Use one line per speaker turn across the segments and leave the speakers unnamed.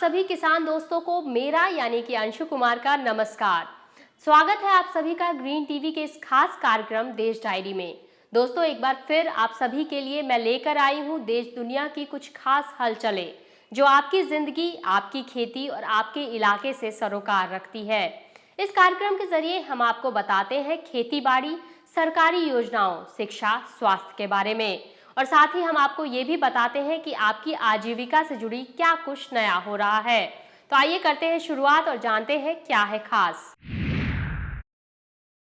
सभी किसान दोस्तों को मेरा यानी कि अंशु कुमार का नमस्कार। स्वागत है आप सभी का ग्रीन टीवी के इस खास कार्यक्रम देश डायरी में। दोस्तों, एक बार फिर आप सभी के लिए मैं लेकर आई हूँ देश दुनिया की कुछ खास हलचलें जो आपकी जिंदगी, आपकी खेती और आपके इलाके से सरोकार रखती है। इस कार्यक्रम के जरिए हम आपको बताते हैं खेती बाड़ी, सरकारी योजनाओं, शिक्षा, स्वास्थ्य के बारे में, और साथ ही हम आपको ये भी बताते हैं कि आपकी आजीविका से जुड़ी क्या कुछ नया हो रहा है। तो आइए करते हैं शुरुआत और जानते हैं क्या है खास।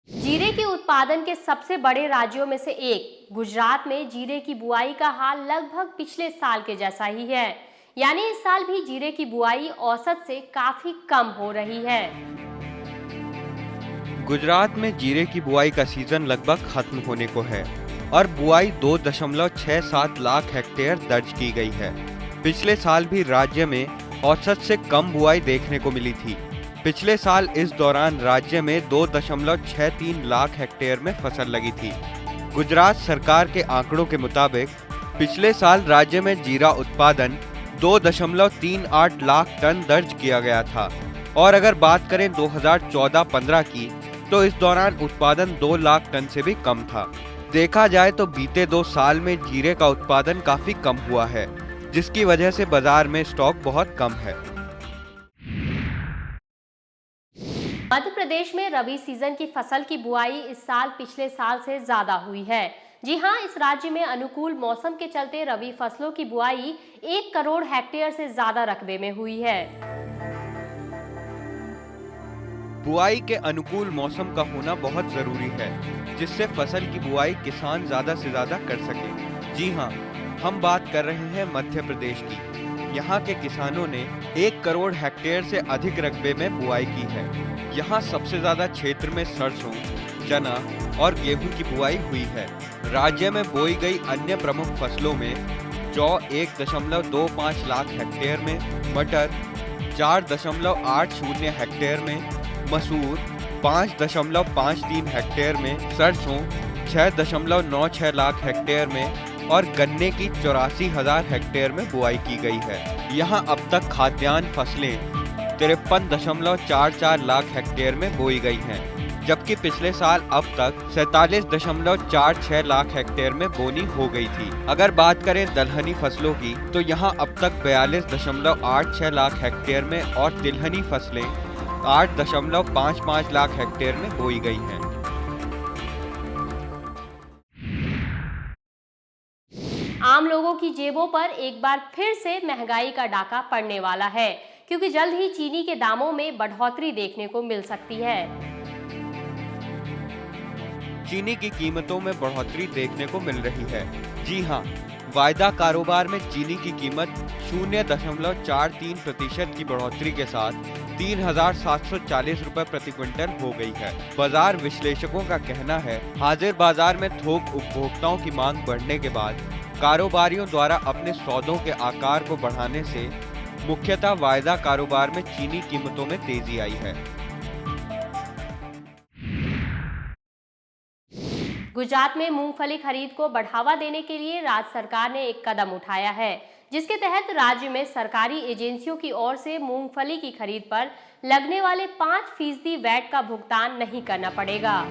जीरे के उत्पादन के सबसे बड़े राज्यों में से एक गुजरात में जीरे की बुआई का हाल लगभग पिछले साल के जैसा ही है, यानी इस साल भी जीरे की बुआई औसत से काफी कम हो रही है।
गुजरात में जीरे की बुआई का सीजन लगभग खत्म होने को है और बुआई 2.67 लाख हेक्टेयर दर्ज की गई है। पिछले साल भी राज्य में औसत से कम बुआई देखने को मिली थी। पिछले साल इस दौरान राज्य में 2.63 लाख हेक्टेयर में फसल लगी थी। गुजरात सरकार के आंकड़ों के मुताबिक पिछले साल राज्य में जीरा उत्पादन 2.38 लाख टन दर्ज किया गया था और अगर बात करें 2014-15 की तो इस दौरान उत्पादन 2 लाख टन से भी कम था। देखा जाए तो बीते 2 साल में जीरे का उत्पादन काफी कम हुआ है, जिसकी वजह से बाजार में स्टॉक बहुत कम है।
मध्य प्रदेश में रबी सीजन की फसल की बुआई इस साल पिछले साल से ज्यादा हुई है। जी हां, इस राज्य में अनुकूल मौसम के चलते रबी फसलों की बुआई 1 करोड़ हेक्टेयर से ज्यादा रकबे में हुई है।
बुआई के अनुकूल मौसम का होना बहुत जरूरी है, जिससे फसल की बुआई किसान ज्यादा से ज्यादा कर सके। जी हां, हम बात कर रहे हैं मध्य प्रदेश की। यहाँ के किसानों ने 1 करोड़ हेक्टेयर से अधिक रकबे में बुआई की है। यहाँ सबसे ज्यादा क्षेत्र में सरसों, चना और गेहूं की बुआई हुई है। राज्य में बोई गई अन्य प्रमुख फसलों में जौ 1.25 लाख हेक्टेयर में, मटर 4.80 हेक्टेयर में, मसूर 5.53 हेक्टेयर में, सरसों 6.96 लाख हेक्टेयर में और गन्ने की 84,000 हेक्टेयर में बुआई की गई है। यहाँ अब तक खाद्यान्न फसलें 53.44 लाख हेक्टेयर में बोई गई हैं, जबकि पिछले साल अब तक 47.46 लाख हेक्टेयर में बोनी हो गई थी। अगर बात करें दलहनी फसलों की तो यहाँ अब तक 42.86 लाख हेक्टेयर में और तिलहनी फसलें 8.55 लाख हेक्टेयर में बोई गई हैं।
आम लोगों की जेबों पर एक बार फिर से महंगाई का डाका पड़ने वाला है, क्योंकि जल्द ही चीनी के दामों में बढ़ोतरी देखने को मिल सकती है।
चीनी की कीमतों में बढ़ोतरी देखने को मिल रही है। जी हां, वायदा कारोबार में चीनी की कीमत 0.43% की बढ़ोतरी के साथ 3,740 रुपए प्रति क्विंटल हो गई है। बाजार विश्लेषकों का कहना है, हाजिर बाजार में थोक उपभोक्ताओं की मांग बढ़ने के बाद कारोबारियों द्वारा अपने सौदों के आकार को बढ़ाने से मुख्यतः वायदा कारोबार में चीनी कीमतों में तेजी आई है।
गुजरात में मूंगफली खरीद को बढ़ावा देने के लिए राज्य सरकार ने एक कदम उठाया है, जिसके तहत राज्य में सरकारी एजेंसियों की ओर से मूंगफली की खरीद पर लगने वाले 5% वैट का भुगतान नहीं करना पड़ेगा।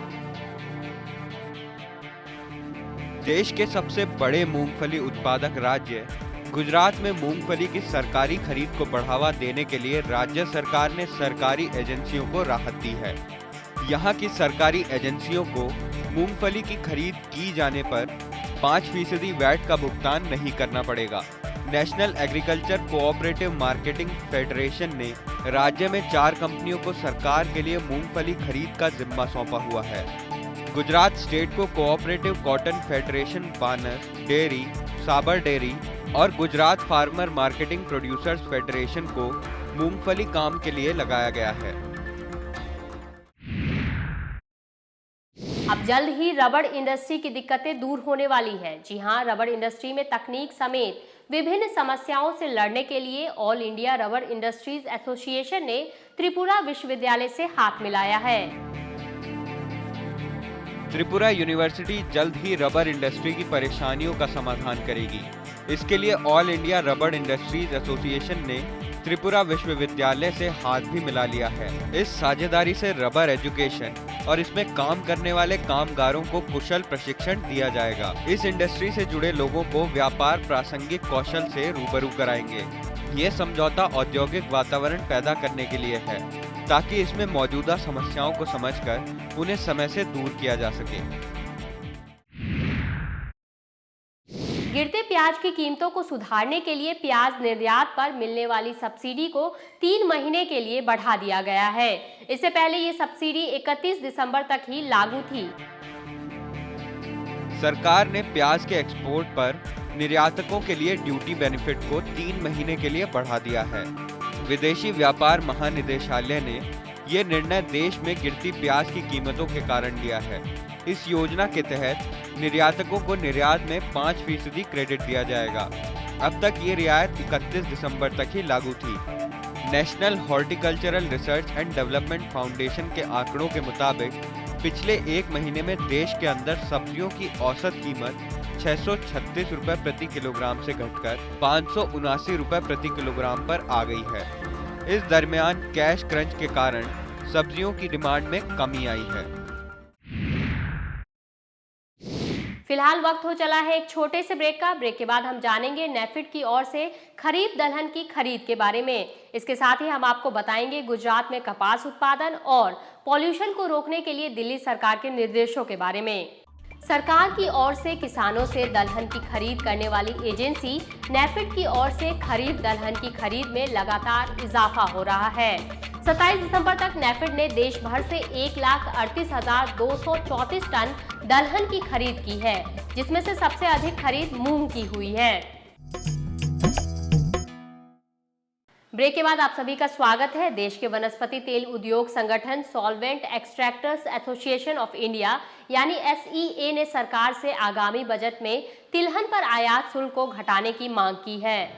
देश के सबसे बड़े मूंगफली उत्पादक राज्य गुजरात में मूंगफली की सरकारी खरीद को बढ़ावा देने के लिए राज्य सरकार ने सरकारी एजेंसियों को राहत दी है। यहाँ की सरकारी एजेंसियों को मूंगफली की खरीद की जाने पर 5% वैट का भुगतान नहीं करना पड़ेगा। National agriculture cooperative marketing federation ने राज्य में 4 कंपनियों को सरकार के लिए मूंगफली खरीद का जिम्मा सौंपा हुआ है। गुजरात स्टेट को कोऑपरेटिव कॉटन फेडरेशन बानस डेयरी, साबर डेयरी और Gujarat farmer marketing producers federation को मूंगफली काम के लिए लगाया गया है।
अब जल्द ही रबड़ इंडस्ट्री की दिक्कतें दूर होने वाली है। जी हां, रबड़ इंडस्ट्री में तकनीक समेत विभिन्न समस्याओं से लड़ने के लिए ऑल इंडिया रबड़ इंडस्ट्रीज एसोसिएशन ने त्रिपुरा विश्वविद्यालय से हाथ मिलाया है।
त्रिपुरा यूनिवर्सिटी जल्द ही रबर इंडस्ट्री की परेशानियों का समाधान करेगी। इसके लिए all India rubber industries association ने त्रिपुरा विश्वविद्यालय से हाथ भी मिला लिया है। इस साझेदारी से रबर एजुकेशन और इसमें काम करने वाले कामगारों को कुशल प्रशिक्षण दिया जाएगा। इस इंडस्ट्री से जुड़े लोगों को व्यापार प्रासंगिक कौशल से रूबरू कराएंगे। ये समझौता औद्योगिक वातावरण पैदा करने के लिए है ताकि इसमें मौजूदा समस्याओं को समझकर उन्हें समय से दूर किया जा सके।
गिरते प्याज की कीमतों को सुधारने के लिए प्याज निर्यात पर मिलने वाली सब्सिडी को 3 महीने के लिए बढ़ा दिया गया है। इससे पहले ये सब्सिडी 31 दिसंबर तक ही लागू थी।
सरकार ने प्याज के एक्सपोर्ट पर निर्यातकों के लिए ड्यूटी बेनिफिट को 3 महीने के लिए बढ़ा दिया है। विदेशी व्यापार महानिदेशालय ने ये निर्णय देश में गिरती प्याज की कीमतों के कारण लिया है। इस योजना के तहत निर्यातकों को निर्यात में 5% क्रेडिट दिया जाएगा। अब तक ये रियायत 31 दिसंबर तक ही लागू थी। National horticultural research and development foundation के आंकड़ों के मुताबिक पिछले 1 महीने में देश के अंदर सब्जियों की औसत कीमत 636 रुपए प्रति किलोग्राम से घटकर 579 रुपए प्रति किलोग्राम पर आ गई है। इस दरमियान कैश क्रंच के कारण सब्जियों की डिमांड में कमी आई है।
फिलहाल वक्त हो चला है एक छोटे से ब्रेक का। ब्रेक के बाद हम जानेंगे नेफेड की ओर से खरीफ दलहन की खरीद के बारे में। इसके साथ ही हम आपको बताएंगे गुजरात में कपास उत्पादन और पॉल्यूशन को रोकने के लिए दिल्ली सरकार के निर्देशों के बारे में। सरकार की ओर से किसानों से दलहन की खरीद करने वाली एजेंसी नेफेड की ओर से खरीफ दलहन की खरीद में लगातार इजाफा हो रहा है। 27 दिसंबर तक नेफेड ने देश भर से 1,38,234 टन दलहन की खरीद की है, जिसमें से सबसे अधिक खरीद मूंग की हुई है। ब्रेक के बाद आप सभी का स्वागत है। देश के वनस्पति तेल उद्योग संगठन solvent extractors association of India यानी SEA ने सरकार से आगामी बजट में तिलहन पर आयात शुल्क को घटाने की मांग की है।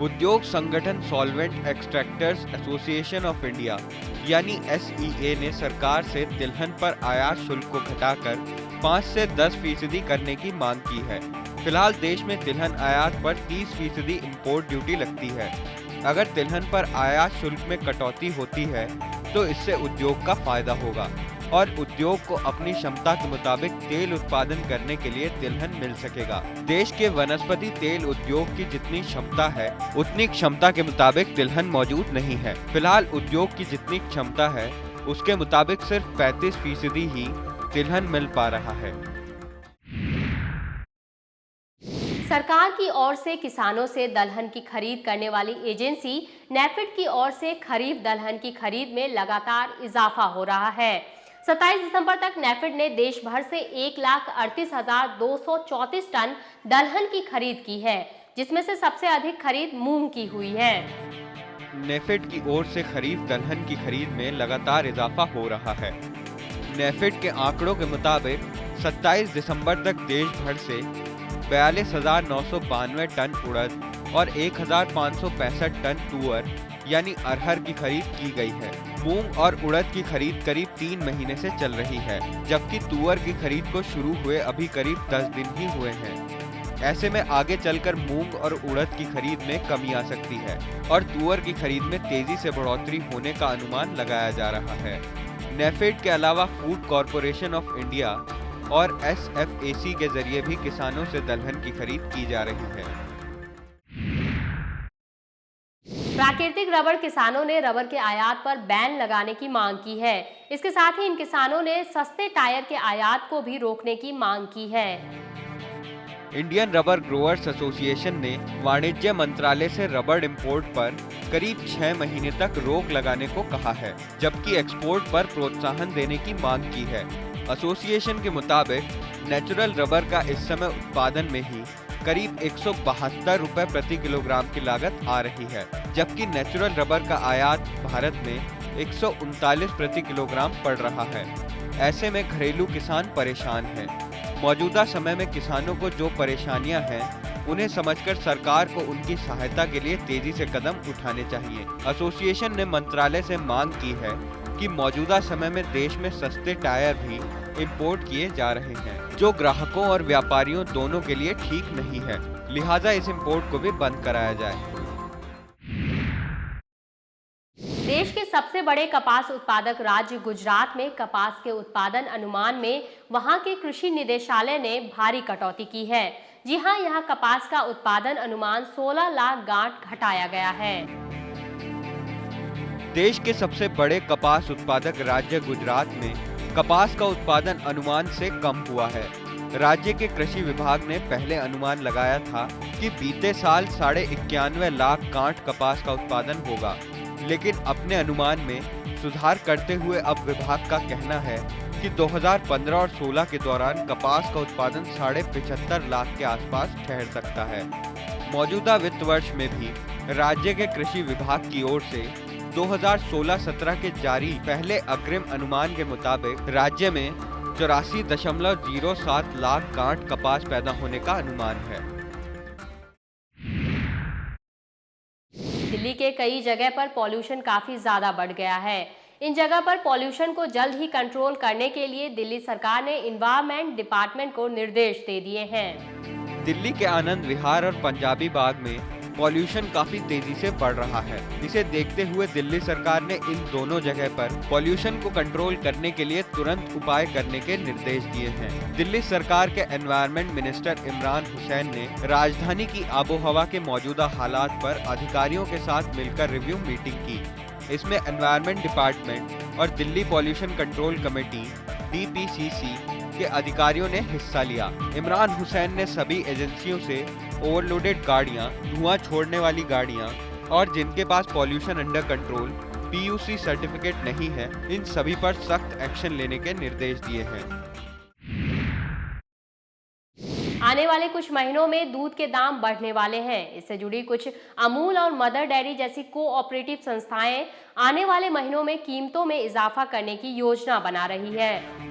उद्योग संगठन solvent extractors association of India यानी SEA ने सरकार से तिलहन पर आयात शुल्क को घटाकर 5 से 10% करने की मांग की है। फिलहाल देश में तिलहन आयात पर 30% इंपोर्ट ड्यूटी लगती है। अगर तिलहन पर आयात शुल्क में कटौती होती है तो इससे उद्योग का फायदा होगा और उद्योग को अपनी क्षमता के मुताबिक तेल उत्पादन करने के लिए तिलहन मिल सकेगा। देश के वनस्पति तेल उद्योग की जितनी क्षमता है उतनी क्षमता के मुताबिक तिलहन मौजूद नहीं है। फिलहाल उद्योग की जितनी क्षमता है उसके मुताबिक सिर्फ 35% ही तिलहन मिल पा रहा है।
सरकार की ओर से किसानों से दलहन की खरीद करने वाली एजेंसी नेफेड की ओर से खरीफ दलहन की खरीद में लगातार इजाफा हो रहा है। 27 दिसंबर तक नेफेड ने देश भर से 1,38,234 टन दलहन की खरीद की है, जिसमें से सबसे अधिक खरीद मूंग की हुई है।
नेफेड की ओर से खरीफ दलहन की खरीद में लगातार इजाफा हो रहा है। नेफेड के आंकड़ों के मुताबिक 27 दिसंबर तक देश भर से 42,992 टन उड़द और 1,565 टन तुअर यानी अरहर की खरीद की गई है। मूंग और उड़द की खरीद करीब 3 महीने से चल रही है, जबकि तुअर की खरीद को शुरू हुए अभी करीब 10 दिन ही हुए हैं। ऐसे में आगे चलकर मूंग और उड़द की खरीद में कमी आ सकती है और तुअर की खरीद में तेजी से बढ़ोतरी होने का अनुमान लगाया जा रहा है। नेफेड के अलावा फूड कॉरपोरेशन ऑफ इंडिया और SFAC के जरिए भी किसानों से दलहन की खरीद की जा रही है।
प्राकृतिक रबड़ किसानों ने रबर के आयात पर बैन लगाने की मांग की है। इसके साथ ही इन किसानों ने सस्ते टायर के आयात को भी रोकने की मांग की है।
इंडियन रबर ग्रोअर्स एसोसिएशन ने वाणिज्य मंत्रालय से रबर इंपोर्ट पर करीब 6 महीने तक रोक लगाने को कहा है, जबकि एक्सपोर्ट पर प्रोत्साहन देने की मांग की है। एसोसिएशन के मुताबिक नेचुरल रबर का इस समय उत्पादन में ही करीब 172 रुपए प्रति किलोग्राम की लागत आ रही है, जबकि नेचुरल रबर का आयात भारत में 139 प्रति किलोग्राम पड़ रहा है। ऐसे में घरेलू किसान परेशान हैं। मौजूदा समय में किसानों को जो परेशानियां हैं उन्हें समझकर सरकार को उनकी सहायता के लिए तेजी से कदम उठाने चाहिए। एसोसिएशन ने मंत्रालय से मांग की है कि मौजूदा समय में देश में सस्ते टायर भी इंपोर्ट किए जा रहे हैं, जो ग्राहकों और व्यापारियों दोनों के लिए ठीक नहीं है। लिहाजा इस इंपोर्ट को भी बंद कराया जाए।
देश के सबसे बड़े कपास उत्पादक राज्य गुजरात में कपास के उत्पादन अनुमान में वहां के कृषि निदेशालय ने भारी कटौती की है। जी हां, यहां कपास का उत्पादन अनुमान 16 लाख गांठ घटाया गया है।
देश के सबसे बड़े कपास उत्पादक राज्य गुजरात में कपास का उत्पादन अनुमान से कम हुआ है। राज्य के कृषि विभाग ने पहले अनुमान लगाया था कि बीते साल 91.5 लाख गांठ कपास का उत्पादन होगा, लेकिन अपने अनुमान में सुधार करते हुए अब विभाग का कहना है कि 2015 और 16 के दौरान कपास का उत्पादन 75.5 लाख के आसपास ठहर सकता है। मौजूदा वित्त वर्ष में भी राज्य के कृषि विभाग की ओर से 2016-17 के जारी पहले अग्रिम अनुमान के मुताबिक राज्य में 84.07 लाख गांठ कपास पैदा होने का अनुमान है।
दिल्ली के कई जगह पर पॉल्यूशन काफी ज्यादा बढ़ गया है। इन जगह पर पॉल्यूशन को जल्द ही कंट्रोल करने के लिए दिल्ली सरकार ने एनवायरनमेंट डिपार्टमेंट को निर्देश दे दिए हैं।
दिल्ली के आनंद विहार और पंजाबी बाग में पॉल्यूशन काफी तेजी से बढ़ रहा है। इसे देखते हुए दिल्ली सरकार ने इन दोनों जगह पर पॉल्यूशन को कंट्रोल करने के लिए तुरंत उपाय करने के निर्देश दिए हैं। दिल्ली सरकार के एनवायरनमेंट मिनिस्टर इमरान हुसैन ने राजधानी की आबोहवा के मौजूदा हालात पर अधिकारियों के साथ मिलकर रिव्यू मीटिंग की। इसमें एनवायरनमेंट डिपार्टमेंट और Delhi pollution control committee DPCC के अधिकारियों ने हिस्सा लिया। इमरान हुसैन ने सभी एजेंसियों से ओवरलोडेड गाड़ियां, धुआं छोड़ने वाली गाड़ियां और जिनके पास pollution under control PUC certificate नहीं है, इन सभी पर सख्त एक्शन लेने के निर्देश दिए हैं।
आने वाले कुछ महीनों में दूध के दाम बढ़ने वाले हैं। इससे जुड़ी कुछ अमूल और मदर डेयरी जैसी कोऑपरेटिव संस्थाएं आने वाले महीनों में कीमतों में इजाफा करने की योजना बना रही है।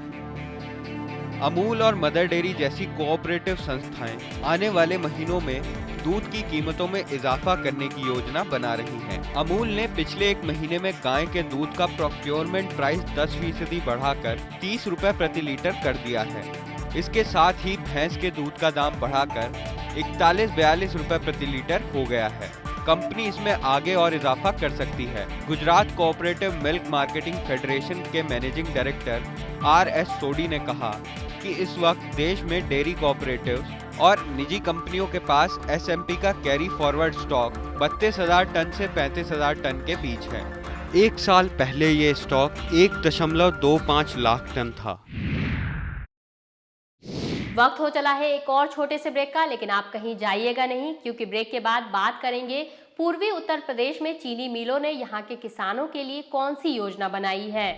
अमूल और मदर डेयरी जैसी कोऑपरेटिव संस्थाएं आने वाले महीनों में दूध की कीमतों में इजाफा करने की योजना बना रही हैं। अमूल ने पिछले एक महीने में गाय के दूध का प्रोक्योरमेंट प्राइस 10% बढ़ाकर 30 रुपए प्रति लीटर कर दिया है। इसके साथ ही भैंस के दूध का दाम बढ़ाकर 41-42 रुपए प्रति लीटर हो गया है। कंपनी इसमें आगे और इजाफा कर सकती है। Gujarat cooperative milk marketing federation के मैनेजिंग डायरेक्टर RS सोडी ने कहा कि इस वक्त देश में डेयरी कोऑपरेटिव्स और निजी कंपनियों के पास SMP का कैरी फॉरवर्ड स्टॉक 32,000 टन से 35,000 टन के बीच है। एक साल पहले ये स्टॉक 1.25 लाख टन था।
वक्त हो चला है एक और छोटे से ब्रेक का, लेकिन आप कहीं जाइएगा नहीं, क्योंकि ब्रेक के बाद बात करेंगे पूर्वी उत्तर प्रदेश में चीनी मिलों ने यहाँ के किसानों के लिए कौन सी योजना बनाई है।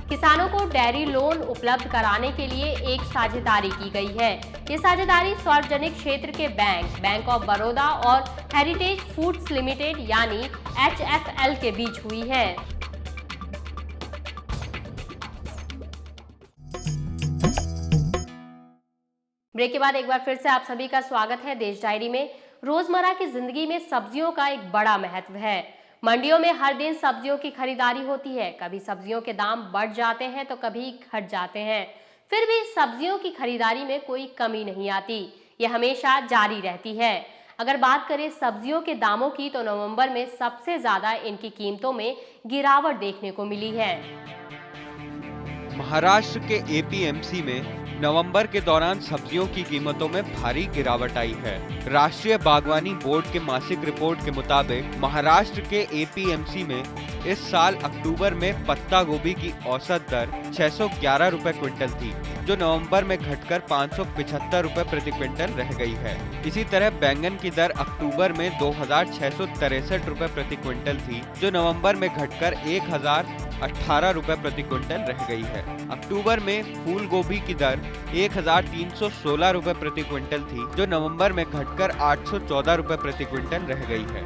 किसानों को डेयरी लोन उपलब्ध कराने के लिए एक साझेदारी की गई है। ये साझेदारी सार्वजनिक क्षेत्र के बैंक ऑफ बड़ौदा और हेरिटेज फूड्स लिमिटेड यानी HFL के बीच हुई है। ब्रेक के बाद एक बार फिर से आप सभी का स्वागत है देश डायरी में। रोजमर्रा की जिंदगी में सब्जियों का एक बड़ा महत्व है। मंडियों में हर दिन सब्जियों की खरीदारी होती है। कभी सब्जियों के दाम बढ़ जाते हैं तो कभी घट जाते हैं। फिर भी सब्जियों की खरीदारी में कोई कमी नहीं आती, ये हमेशा जारी रहती है। अगर बात करें सब्जियों के दामों की तो नवंबर में सबसे ज्यादा इनकी कीमतों में गिरावट देखने को मिली है।
महाराष्ट्र के APMC में नवंबर के दौरान सब्जियों की कीमतों में भारी गिरावट आई है। राष्ट्रीय बागवानी बोर्ड के मासिक रिपोर्ट के मुताबिक महाराष्ट्र के APMC में इस साल अक्टूबर में पत्ता गोभी की औसत दर 611 रुपए क्विंटल थी, जो नवंबर में घटकर 575 रुपए प्रति क्विंटल रह गई है। इसी तरह बैंगन की दर अक्टूबर में 2663 रुपए प्रति क्विंटल थी, जो नवंबर में घटकर 1018 रुपए प्रति क्विंटल रह गई है। अक्टूबर में फूल गोभी की दर 1316 रुपए प्रति क्विंटल थी, जो नवंबर में घटकर 814 रुपए प्रति क्विंटल रह गई है।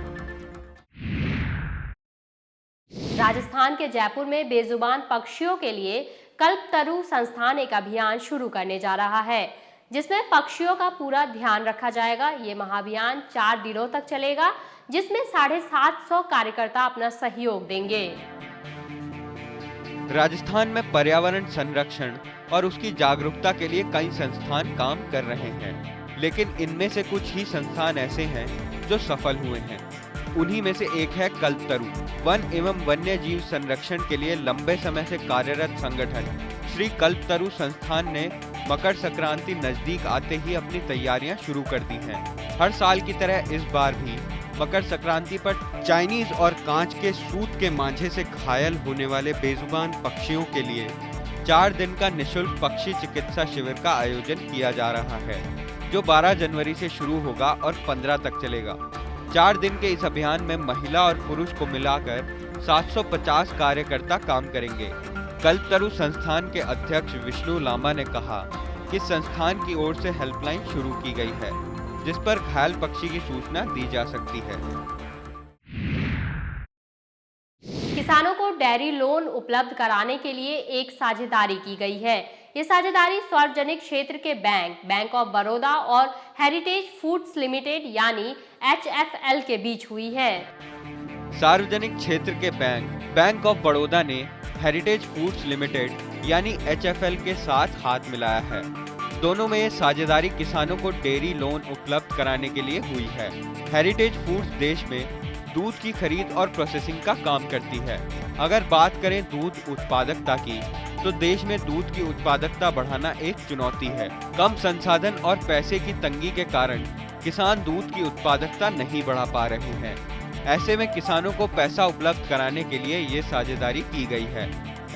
राजस्थान के जयपुर में बेजुबान पक्षियों के लिए कल्पतरु संस्थान एक अभियान शुरू करने जा रहा है, जिसमें पक्षियों का पूरा ध्यान रखा जाएगा। ये महाअभियान 4 दिनों तक चलेगा, जिसमें 750 कार्यकर्ता अपना सहयोग देंगे।
राजस्थान में पर्यावरण संरक्षण और उसकी जागरूकता के लिए कई संस्थान काम कर रहे हैं, लेकिन इनमें से कुछ ही संस्थान ऐसे हैं जो सफल हुए हैं। उन्हीं में से एक है कल्पतरु, वन एवं वन्य जीव संरक्षण के लिए लंबे समय से कार्यरत संगठन। श्री कल्पतरु संस्थान ने मकर संक्रांति नजदीक आते ही अपनी तैयारियां शुरू कर दी हैं। हर साल की तरह इस बार भी मकर संक्रांति पर चाइनीज और कांच के सूत के मांझे से घायल होने वाले बेजुबान पक्षियों के लिए 4 दिन का निःशुल्क पक्षी चिकित्सा शिविर का आयोजन किया जा रहा है, जो 12 जनवरी से शुरू होगा और 15 तक चलेगा। 4 दिन के इस अभियान में महिला और पुरुष को मिलाकर 750 कार्यकर्ता काम करेंगे। कल्पतरु संस्थान के अध्यक्ष विष्णु लांबा ने कहा कि संस्थान की ओर से हेल्पलाइन शुरू की गई है, जिस पर घायल पक्षी की सूचना दी जा सकती है।
किसानों को डेयरी लोन उपलब्ध कराने के लिए एक साझेदारी की गई है। ये साझेदारी सार्वजनिक क्षेत्र के बैंक ऑफ बड़ौदा और हेरिटेज फूड्स लिमिटेड यानी HFL के बीच हुई है।
सार्वजनिक क्षेत्र के बैंक ऑफ बड़ौदा ने हेरिटेज फूड्स लिमिटेड यानी HFL के साथ हाथ मिलाया है। दोनों में ये साझेदारी किसानों को डेयरी लोन उपलब्ध कराने के लिए हुई है। हेरिटेज फूड्स देश में दूध की खरीद और प्रोसेसिंग का काम करती है। अगर बात करें दूध उत्पादकता की, तो देश में दूध की उत्पादकता बढ़ाना एक चुनौती है। कम संसाधन और पैसे की तंगी के कारण किसान दूध की उत्पादकता नहीं बढ़ा पा रहे हैं। ऐसे में किसानों को पैसा उपलब्ध कराने के लिए ये साझेदारी की गई है।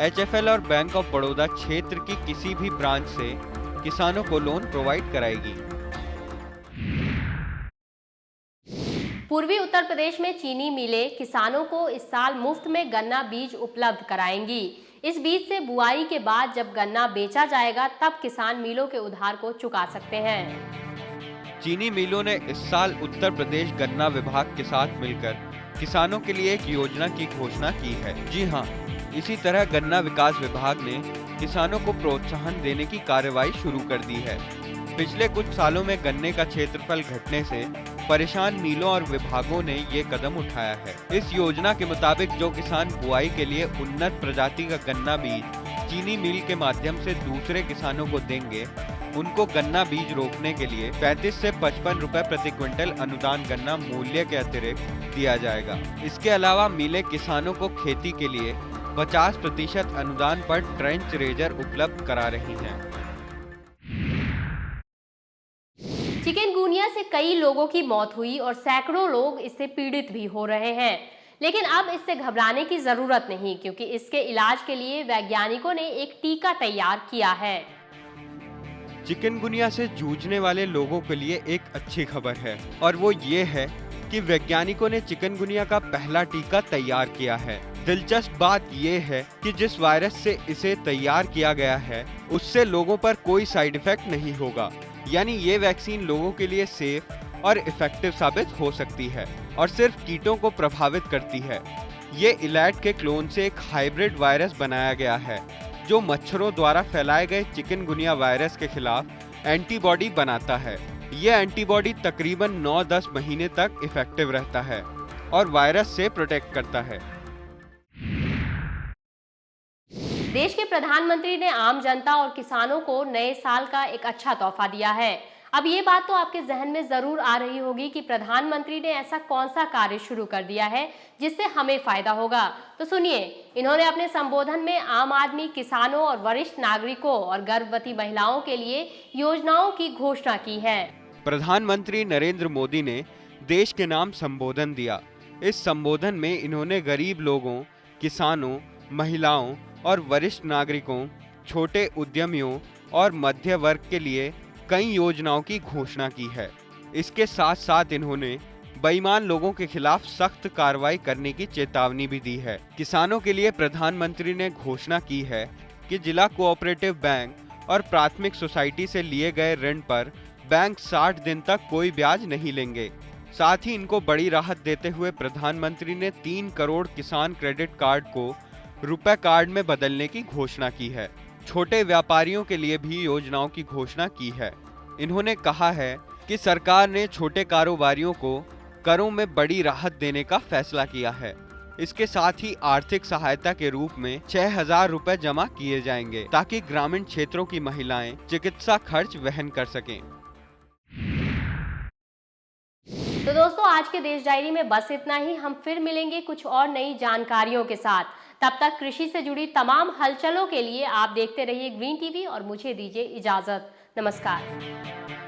HFL और बैंक ऑफ बड़ौदा क्षेत्र की किसी भी ब्रांच से किसानों को लोन प्रोवाइड कराएगी।
पूर्वी उत्तर प्रदेश में चीनी मिलें किसानों को इस साल मुफ्त में गन्ना बीज उपलब्ध कराएंगी। इस बीज से बुआई के बाद जब गन्ना बेचा जाएगा तब किसान मिलों के उधार को चुका सकते हैं।
चीनी मिलों ने इस साल उत्तर प्रदेश गन्ना विभाग के साथ मिलकर किसानों के लिए एक योजना की घोषणा की है। जी हां, इसी तरह गन्ना विकास विभाग ने किसानों को प्रोत्साहन देने की कार्रवाई शुरू कर दी है। पिछले कुछ सालों में गन्ने का क्षेत्रफल घटने से परेशान मिलों और विभागों ने ये कदम उठाया है। इस योजना के मुताबिक जो किसान बुआई के लिए उन्नत प्रजाति का गन्ना बीज चीनी मिल के माध्यम से दूसरे किसानों को देंगे, उनको गन्ना बीज रोपने के लिए 35 से 55 रुपए प्रति क्विंटल अनुदान गन्ना मूल्य के अतिरिक्त दिया जाएगा। इसके अलावा मिलें किसानों को खेती के लिए 50% अनुदान पर ट्रेंच रेजर उपलब्ध करा रही हैं।
चिकनगुनिया से कई लोगों की मौत हुई और सैकड़ों लोग इससे पीड़ित भी हो रहे हैं, लेकिन अब इससे घबराने की जरूरत नहीं, क्योंकि इसके इलाज के लिए वैज्ञानिकों ने एक टीका तैयार किया है।
चिकनगुनिया से जूझने वाले लोगों के लिए एक अच्छी खबर है, और वो ये है कि वैज्ञानिकों ने चिकनगुनिया का पहला टीका तैयार किया है। दिलचस्प बात ये है कि जिस वायरस से इसे तैयार किया गया है, उससे लोगों पर कोई साइड इफेक्ट नहीं होगा। यानी ये वैक्सीन लोगों के लिए सेफ और इफेक्टिव साबित हो सकती है और सिर्फ कीटों को प्रभावित करती है। ये इलैट के क्लोन से एक हाइब्रिड वायरस बनाया गया है, जो मच्छरों द्वारा फैलाए गए चिकनगुनिया वायरस के खिलाफ एंटीबॉडी बनाता है। ये एंटीबॉडी तकरीबन 9-10 महीने तक इफेक्टिव रहता है और वायरस से प्रोटेक्ट करता है।
देश के प्रधानमंत्री ने आम जनता और किसानों को नए साल का एक अच्छा तोहफा दिया है। अब ये बात तो आपके जहन में जरूर आ रही होगी कि प्रधानमंत्री ने ऐसा कौन सा कार्य शुरू कर दिया है जिससे हमें फायदा होगा। तो सुनिए, इन्होंने अपने संबोधन में आम आदमी, किसानों और वरिष्ठ नागरिकों और गर्भवती महिलाओं के लिए योजनाओं की घोषणा की है।
प्रधानमंत्री नरेंद्र मोदी ने देश के नाम संबोधन दिया। इस संबोधन में इन्होंने गरीब लोगों, किसानों, महिलाओं और वरिष्ठ नागरिकों, छोटे उद्यमियों और मध्य वर्ग के लिए कई योजनाओं की घोषणा की है। इसके साथ साथ इन्होंने बेईमान लोगों के खिलाफ सख्त कार्रवाई करने की चेतावनी भी दी है। किसानों के लिए प्रधानमंत्री ने घोषणा की है कि जिला कोऑपरेटिव बैंक और प्राथमिक सोसाइटी से लिए गए ऋण पर बैंक 60 दिन तक कोई ब्याज नहीं लेंगे। साथ ही इनको बड़ी राहत देते हुए प्रधानमंत्री ने 3 करोड़ किसान क्रेडिट कार्ड को रुपए कार्ड में बदलने की घोषणा की है। छोटे व्यापारियों के लिए भी योजनाओं की घोषणा की है। इन्होंने कहा है कि सरकार ने छोटे कारोबारियों को करों में बड़ी राहत देने का फैसला किया है। इसके साथ ही आर्थिक सहायता के रूप में 6,000 रुपए जमा किए जाएंगे ताकि ग्रामीण क्षेत्रों की महिलाएं चिकित्सा खर्च वहन कर सकें।
तो दोस्तों आज के देश डायरी में बस इतना ही। हम फिर मिलेंगे कुछ और नई जानकारियों के साथ। तब तक कृषि से जुड़ी तमाम हलचलों के लिए आप देखते रहिए ग्रीन टीवी और मुझे दीजिए इजाजत। नमस्कार।